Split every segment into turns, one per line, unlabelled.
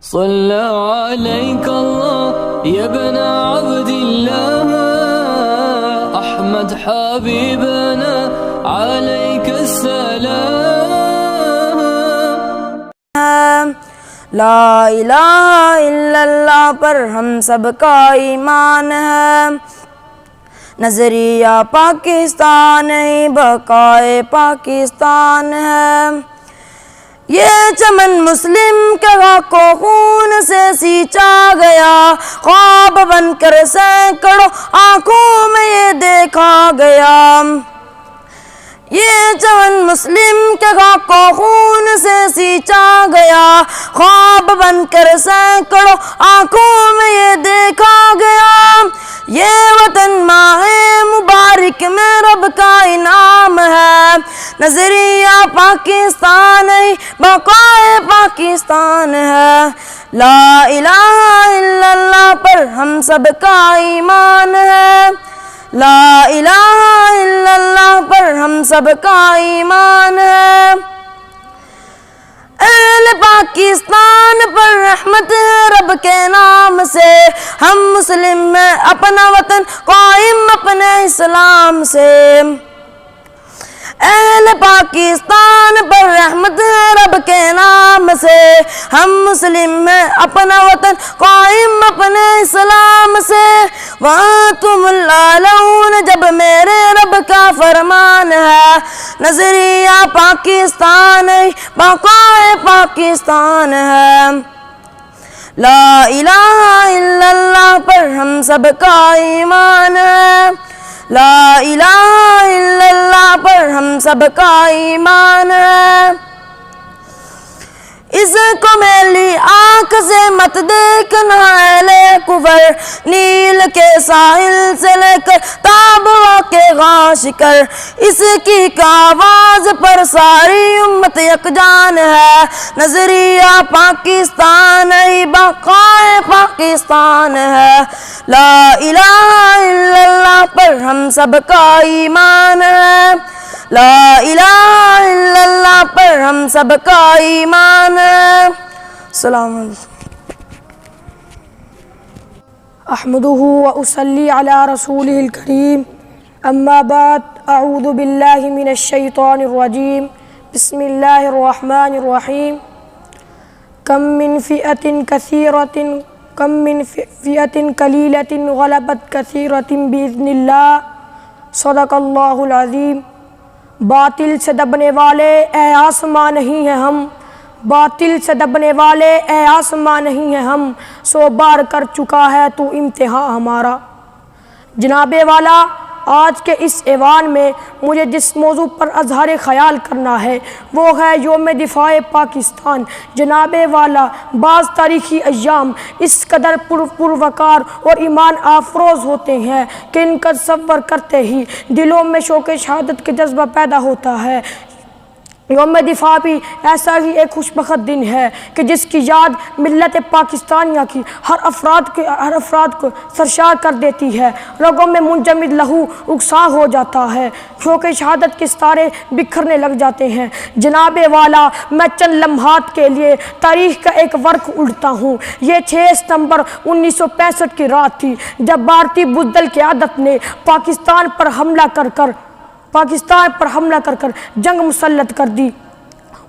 صلى عليك الله يا ابن عبد الله أحمد حبيبنا عليك السلام.
لا الہ الا اللہ پر ہم سب کا ایمان ہے. نظریہ پاکستان ہی بقائے پاکستان ہے. یہ چمن مسلم کے خاک و خون سے سینچا گیا، خواب بن کر سینکڑوں آنکھوں میں یہ دیکھا گیا. یہ چمن مسلم کے خاک و خون سے سینچا گیا، خواب بن کر سینکڑوں آنکھوں میں یہ دیکھا گیا. یہ وطن ماہ مبارک میں رب کا انعام ہے. نظریہ پاکستان ہی بقائے پاکستان ہے. لا الہ الا اللہ پر ہم سب کا ایمان ہے. لا الہ الا اللہ پر ہم سب کا ایمان ہے. اہل پاکستان پر رحمت ہے رب کے نام سے، ہم مسلم ہیں اپنا وطن قائم اپنے اسلام سے. اہل پاکستان پر رحمت ہے رب کے نام سے، ہم مسلم ہیں اپنا وطن قائم اپنے اسلام سے. وَأَنْتُمُ الْأَعْلَوْنَ جب میرے رب کا فرمان ہے. نظریہ پاکستان ہے بقائے پاکستان ہے. لا الہ الا اللہ پر ہم سب کا ایمان ہے. لا الہ الا اللہ پر ہم سب کا ایمان ہے. اس کو میلی آنکھ سے مت دیکھنا اہل کفر، نیل کے ساحل سے لے کر تابوا کے غاش کر. اس کی آواز پر ساری امت یکجان ہے. نظریہ پاکستان ہی بقائے پاکستان ہے. لا الہ الا اللہ پر ہم سب کا ایمان ہے. لا الہ الا اللہ پر ہم سب کا ایمان ہے. السلام علیکم. احمدہ و اصلی علی رسولہ الکریم. اما بعد، اعوذ باللہ من الشیطان الرجیم. بسم اللہ الرحمن الرحیم. کم من فئۃ قلیلۃ غلبت کثیرۃ بإذن اللہ. صدق اللہ العظیم. باطل سے دبنے والے اے آسماں نہیں ہیں ہم، باطل سے دبنے والے اے آسماں نہیں ہیں ہم، 100 بار کر چکا ہے تو امتحان ہمارا. جناب والا، آج کے اس ایوان میں مجھے جس موضوع پر اظہار خیال کرنا ہے وہ ہے یوم دفاع پاکستان. جناب والا، بعض تاریخی ایام اس قدر پروقار اور ایمان آفروز ہوتے ہیں کہ ان کا تصور کرتے ہی دلوں میں شوق شہادت کے جذبہ پیدا ہوتا ہے. یوم دفاع بھی ایسا ہی ایک خوش بخت دن ہے کہ جس کی یاد ملت پاکستانیہ کی ہر افراد کو سرشار کر دیتی ہے. رگوں میں منجمد لہو اکساں ہو جاتا ہے، شوق شہادت کے ستارے بکھرنے لگ جاتے ہیں. جناب والا، میں چند لمحات کے لیے تاریخ کا ایک ورق اڑتا ہوں. یہ 6 ستمبر 1965 کی رات تھی جب بھارتی بزدل قیادت نے پاکستان پر حملہ کر کر جنگ مسلط کر دی.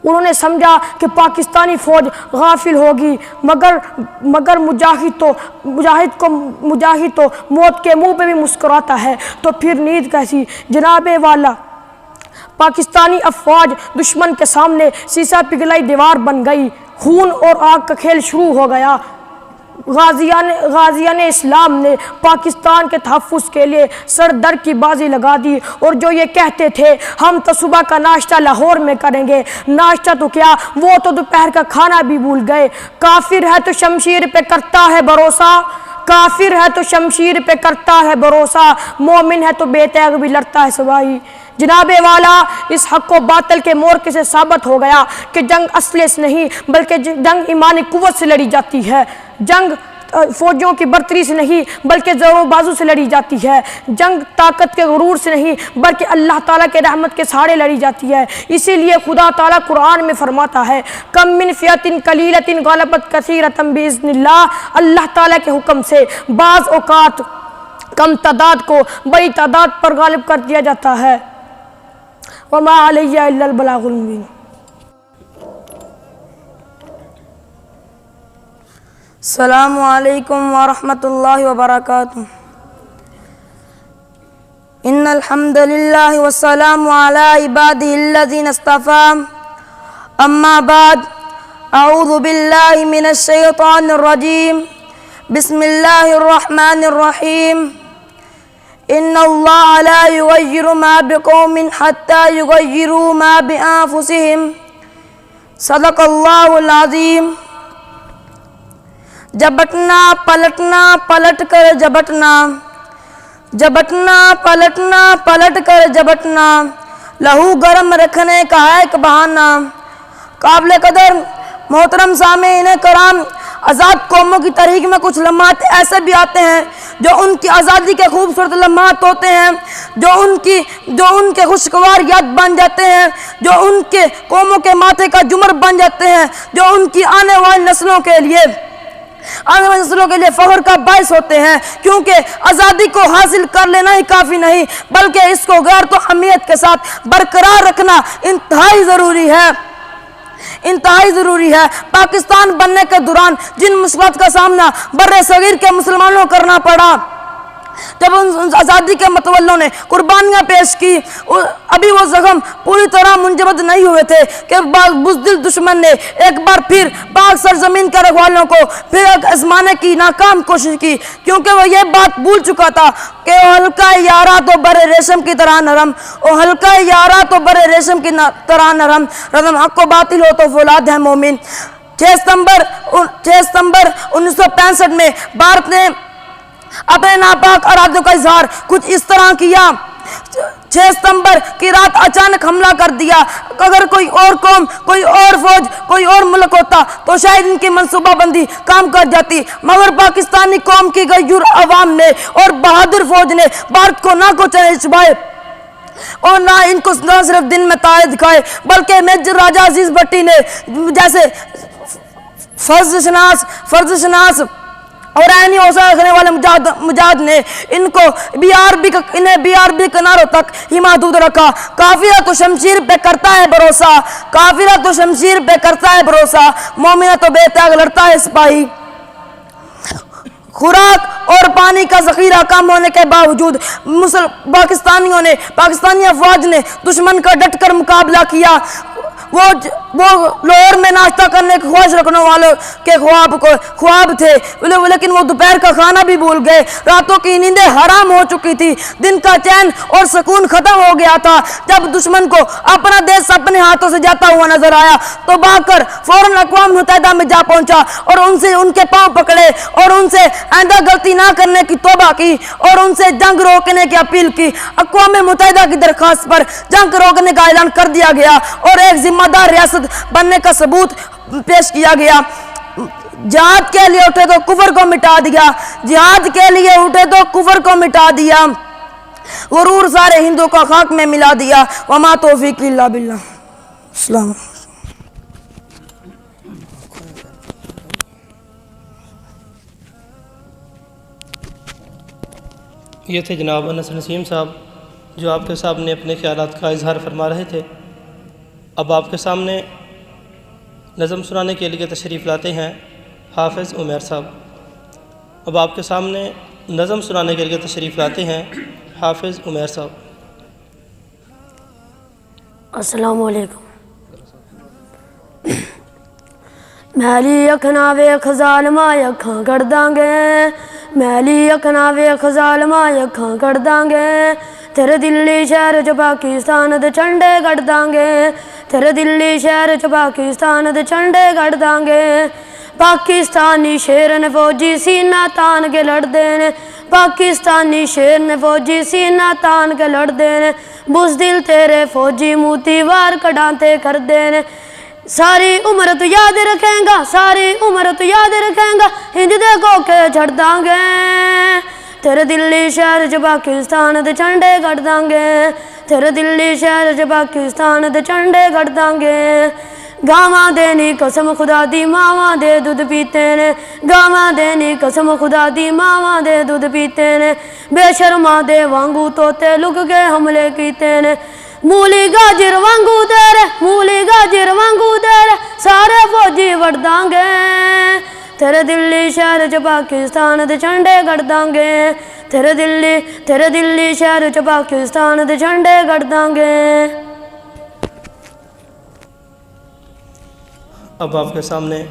انہوں نے سمجھا کہ پاکستانی فوج غافل ہوگی، مگر مجاہد تو موت کے منہ پہ بھی مسکراتا ہے، تو پھر نیند کیسی. جناب والا، پاکستانی افواج دشمن کے سامنے سیسا پگھلائی دیوار بن گئی. خون اور آگ کا کھیل شروع ہو گیا. غازیان اسلام نے پاکستان کے تحفظ کے لیے سر در کی بازی لگا دی، اور جو یہ کہتے تھے ہم تو صبح کا ناشتہ لاہور میں کریں گے، ناشتہ تو کیا، وہ تو دوپہر کا کھانا بھی بھول گئے. کافر ہے تو شمشیر پہ کرتا ہے بھروسہ، کافر ہے تو شمشیر پہ کرتا ہے بھروسہ، مومن ہے تو بے تیغ بھی لڑتا ہے سباہی. جناب والا، اس حق و باطل کے مورچے سے ثابت ہو گیا کہ جنگ اسلحے سے نہیں بلکہ جنگ ایمانی قوت سے لڑی جاتی ہے. جنگ فوجوں کی برتری سے نہیں بلکہ زور و بازو سے لڑی جاتی ہے، جنگ طاقت کے غرور سے نہیں بلکہ اللہ تعالیٰ کے رحمت کے سہارے لڑی جاتی ہے۔ اسی لیے خدا تعالیٰ قرآن میں فرماتا ہے کم من فئۃ قلیلۃ غلبت کثیرۃ بإذن اللہ، اللہ تعالیٰ کے حکم سے بعض اوقات کم تعداد کو بڑی تعداد پر غالب کر دیا جاتا ہے۔ وما علیہ الا البلاغ المبین۔
السلام علیکم ورحمۃ اللہ وبرکاتہ۔ ان الحمد للہ والسلام علی عبادہ الذین اصطفیٰ، اما بعد، اعوذ باللہ من الشیطان الرجیم، بسم اللہ الرحمن الرحیم۔ ان اللہ لا یغیر ما بقوم حتی یغیروا ما بانفسہم، صدق اللہ العظیم۔ جبٹنا پلٹنا پلٹ کر جبٹنا، جبٹنا پلٹنا پلٹ کر جبٹنا، لہو گرم رکھنے کا ہے ایک بہانہ۔ قابل قدر محترم سامعین کرام، آزاد قوموں کی تاریخ میں کچھ لمحات ایسے بھی آتے ہیں جو ان کی آزادی کے خوبصورت لمحات ہوتے ہیں، جو ان کے خوشگوار یاد بن جاتے ہیں، جو ان کے قوموں کے ماتھے کا جمر بن جاتے ہیں، جو ان کی آنے والی نسلوں کے لیے فخر کا باعث ہوتے ہیں، کیونکہ آزادی کو حاصل کر لینا ہی کافی نہیں بلکہ اس کو غیرت و حمیت کے ساتھ برقرار رکھنا انتہائی ضروری ہے، انتہائی ضروری ہے۔ پاکستان بننے کے دوران جن مشکلات کا سامنا بر صغیر کے مسلمانوں کو کرنا پڑا، جب ان آزادی کے متولوں نے قربانیاں پیش کی، ابھی وہ زخم پوری طرح منجمد نہیں ہوئے تھے کہ بزدل دشمن نے ایک بار پھر پاک سرزمین کے رکھوالوں کو پھر آزمانے کی ناکام کوشش کی، کیونکہ وہ یہ بات بھول چکا تھا کہ وہ حلقہ یارا تو بر ریشم کی طرح نرم، وہ حلقہ یارا تو بر ریشم کی طرح نرم، رضم حق و باطل ہو تو فولاد ہے مومن۔ 6 ستمبر 1965 میں بھارت نے اپنے ناپاک ارادوں کا اظہار کچھ اس طرح کیا۔ 6 ستمبر کی رات اچانک حملہ کر دیا۔ اگر کوئی اور قوم، کوئی اور فوج، کوئی اور ملک ہوتا تو شاید ان کی منصوبہ بندی کام کر جاتی، مگر پاکستانی قوم کی غیور عوام نے اور بہادر فوج نے بھارت کو نہ کو چیلنج چھپائے اور نہ ان کو نہ صرف دن میں تارے دکھائے بلکہ میجر راجہ عزیز بھٹی نے جیسے فرض شناس اور عینی حوصلہ رکھنے والے مجاہد نے انہیں بی آر بی کناروں تک ہی محدود رکھا۔ قافلہ تو شمشیر پہ کرتا ہے بھروسہ، قافلہ تو شمشیر پہ کرتا ہے بھروسہ، مومنہ تو بے تیاگ لڑتا ہے سپاہی۔ خوراک اور پانی کا ذخیرہ کم ہونے کے باوجود پاکستانی افواج نے دشمن کا ڈٹ کر مقابلہ کیا۔ وہ لاہور میں ناشتہ کرنے کی خواہش رکھنے والوں کے خواب تھے، لیکن وہ دوپہر کا کھانا بھی بھول گئے۔ راتوں کی نیندیں حرام ہو چکی تھی، دن کا چین اور سکون ختم ہو گیا تھا۔ جب دشمن کو اپنا دیش اپنے ہاتھوں سے جاتا ہوا نظر آیا تو بھاگ کر فوراً اقوام متحدہ میں جا پہنچا اور ان سے ان کے پاؤں پکڑے اور ان سے آئندہ غلطی نہ کرنے کی توبہ کی اور ان سے جنگ روکنے کی اپیل کی۔ اقوام متحدہ کی درخواست پر جنگ روکنے کا اعلان کر دیا گیا اور ایک ذمہ دار ریاست بننے کا ثبوت پیش کیا گیا۔ جہاد کے لیے اٹھے تو کفر کو مٹا دیا، جہاد کے لیے اٹھے تو کفر کو مٹا دیا، غرور سارے ہندو کا خاک میں ملا دیا۔ وما توفیق الا باللہ۔ السلام علیکم۔
یہ تھے جناب انس نسیم صاحب جو آپ کے سامنے اپنے خیالات کا اظہار فرما رہے تھے۔ اب آپ کے سامنے نظم سنانے کے لیے تشریف لاتے ہیں حافظ عمیر صاحب۔ اب آپ کے سامنے نظم سنانے کے لیے تشریف لاتے ہیں حافظ عمیر صاحب۔
السلام علیکم۔ میلی اکھنا ویکھ ظالما اکھاں کر داں گے، میلی اکھنا ویکھ ظالما اکھاں کر داں گے، تیرے دلی شہر چ پاکستان دے جھنڈے گڑ داں گے، تیرے دلی شہر چ پاکستان دے جھنڈے گڑ داں گے۔ پاکستانی شیر نے فوجی سینہ تان کے لڑ دے، پاکستانی شیر نے فوجی سینہ تان کے لڑ دے، بزدل تیرے فوجی موتی وار کڈانتے کر دے،
ساری عمر تو یاد رکھیں گا، ساری عمر تو یاد رکھیں گا، ہند دے کوکے چھڑ داں گے، تیرے دلی شہر چ پاکستان دے جھنڈے گڑ داں گے، تیرے دلی شہر چ پاکستان دے جھنڈے گڑ داں گے۔ گاواں دے نی قسم خدا دی ماواں دے دودھ پیتے نے، گاواں دے نی قسم خدا دی ماواں دے دودھ پیتے نے، بے شرما دے وانگو توتے لک کے حملے کیتے نے، مولی گاجر وانگو تیرے، مولی گاجر وانگو تیرے سارے فوجی وڑ داں گے، تیرے دلی شہر چ پاکستان دے جھنڈے گڑ داں گے، تیرے دلی شہر چ پاکستان دے جھنڈے گڑ داں گے۔
اب آپ کے سامنے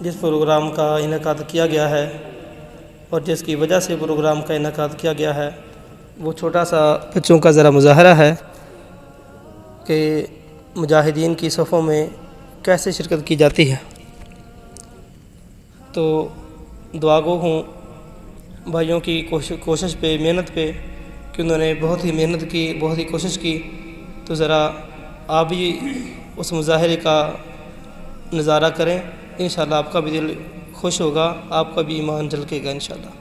جس پروگرام کا انعقاد کیا گیا ہے اور جس کی وجہ سے پروگرام کا انعقاد کیا گیا ہے وہ چھوٹا سا بچوں کا ذرا مظاہرہ ہے کہ مجاہدین کی صفوں میں کیسے شرکت کی جاتی ہے۔ تو دعا گو ہوں بھائیوں کی کوشش پہ، محنت پہ، کہ انہوں نے بہت ہی محنت کی، بہت ہی کوشش کی، تو ذرا آپ بھی اس مظاہرے کا نظارہ کریں، انشاءاللہ آپ کا بھی دل خوش ہوگا، آپ کا بھی ایمان جھلکے گا انشاءاللہ۔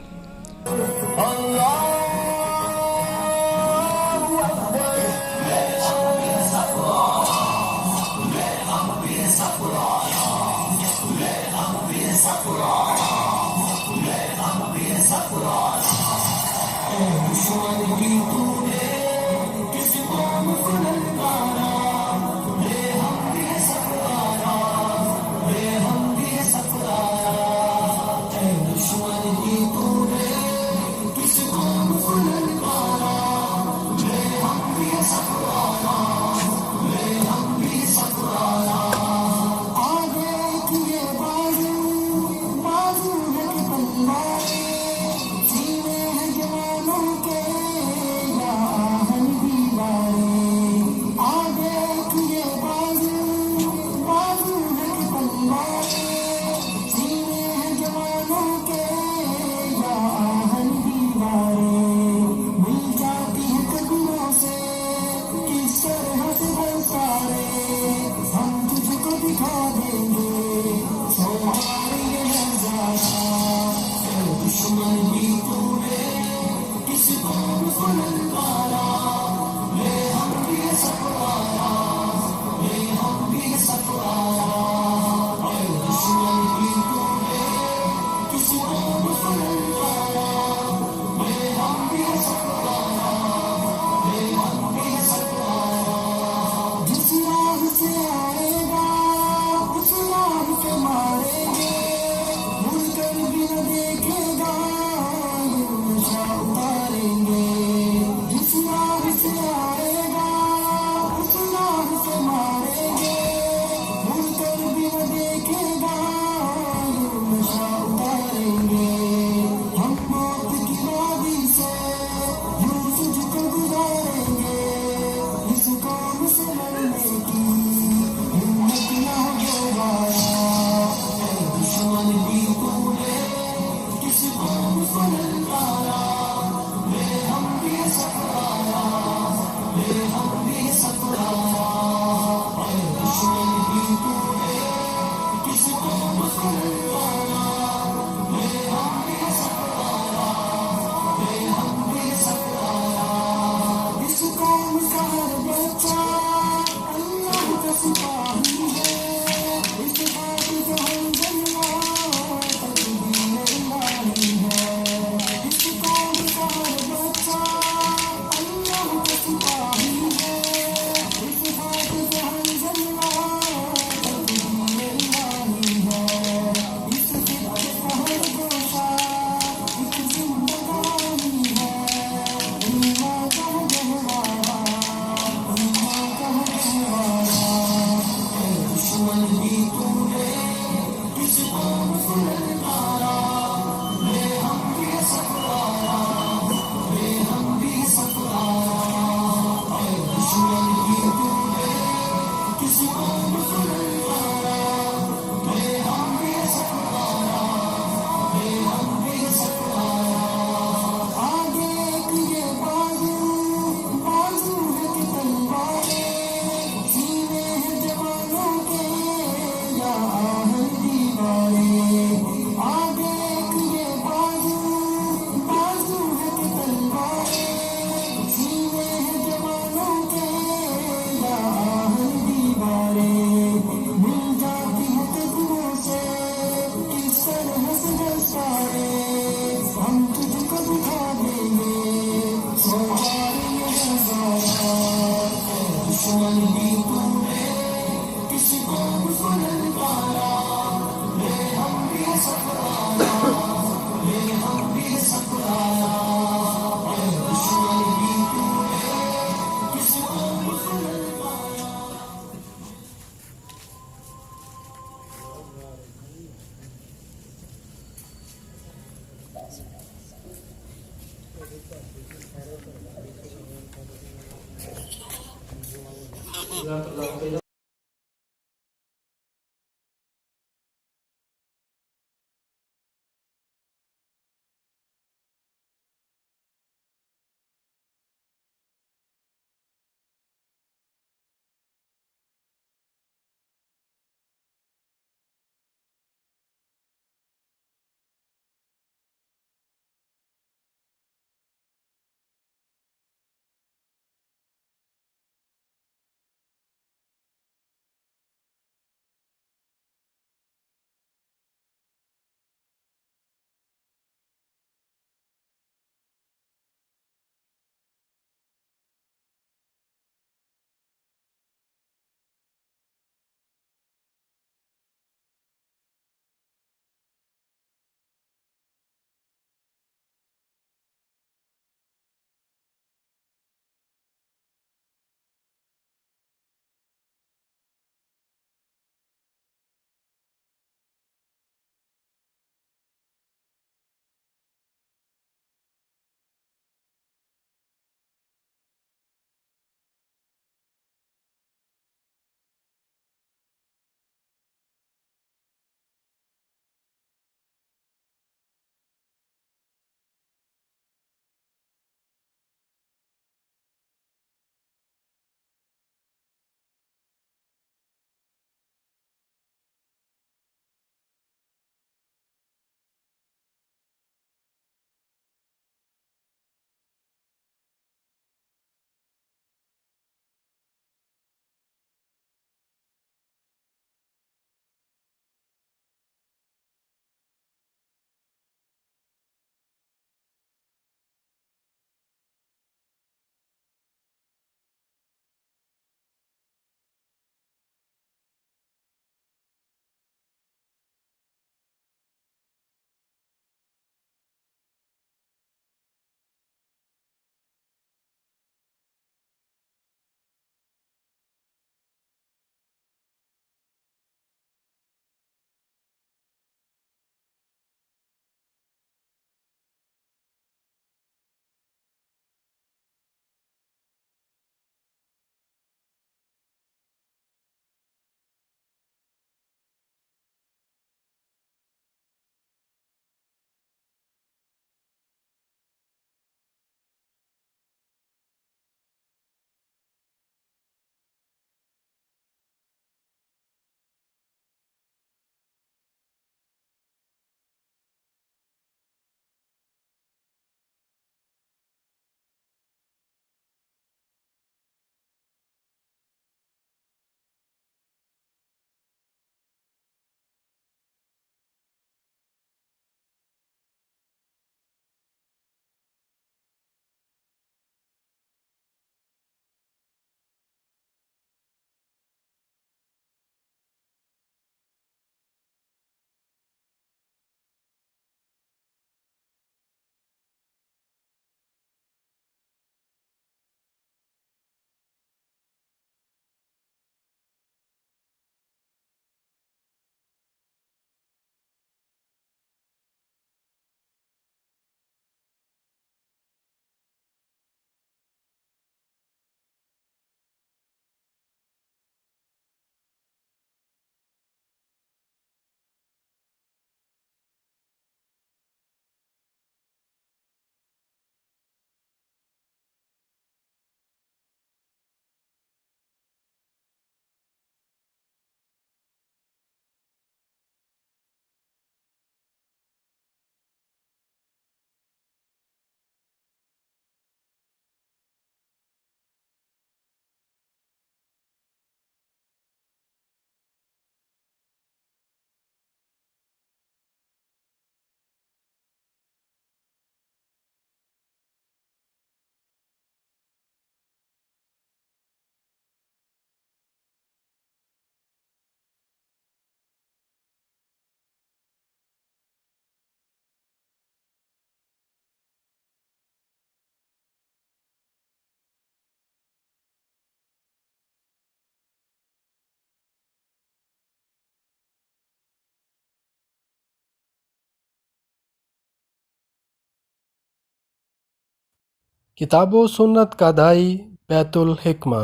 کتاب و سنت کا دائی بیت الحکمہ،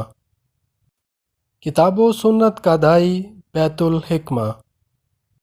کتاب و سنت کا دائی بیت الحکمہ۔